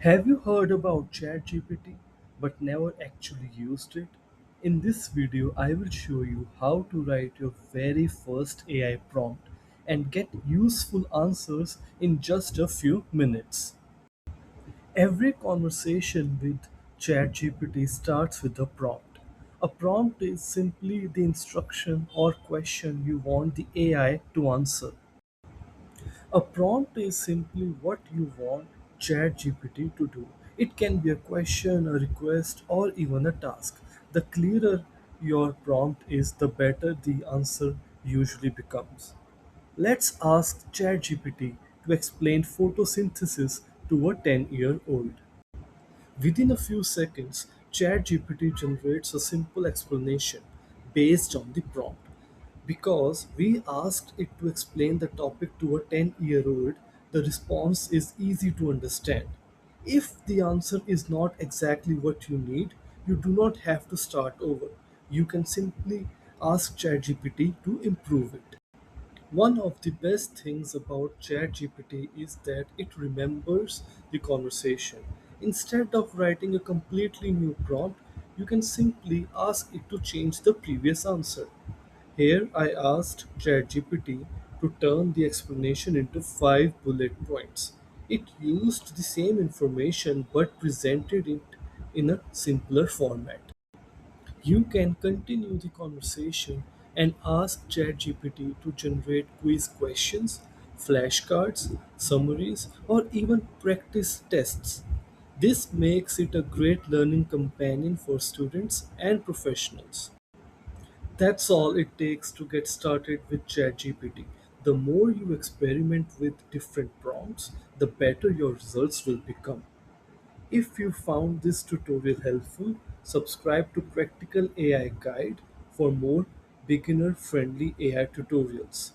Have you heard about ChatGPT but never actually used it? In this video, I will show you how to write your very first AI prompt and get useful answers in just a few minutes. Every conversation with ChatGPT starts with a prompt. A prompt is simply the instruction or question you want the AI to answer. A prompt is simply what you want ChatGPT to do. It can be a question, a request, or even a task. The clearer your prompt is, the better the answer usually becomes. Let's ask ChatGPT to explain photosynthesis to a 10-year-old. Within a few seconds, ChatGPT generates a simple explanation based on the prompt. Because we asked it to explain the topic to a 10-year-old, the response is easy to understand. If the answer is not exactly what you need, you do not have to start over. You can simply ask ChatGPT to improve it. One of the best things about ChatGPT is that it remembers the conversation. Instead of writing a completely new prompt, you can simply ask it to change the previous answer. Here I asked ChatGPT to turn the explanation into 5 bullet points. It used the same information but presented it in a simpler format. You can continue the conversation and ask ChatGPT to generate quiz questions, flashcards, summaries, or even practice tests. This makes it a great learning companion for students and professionals. That's all it takes to get started with ChatGPT. The more you experiment with different prompts, the better your results will become. If you found this tutorial helpful, subscribe to Practical AI Guide for more beginner friendly AI tutorials.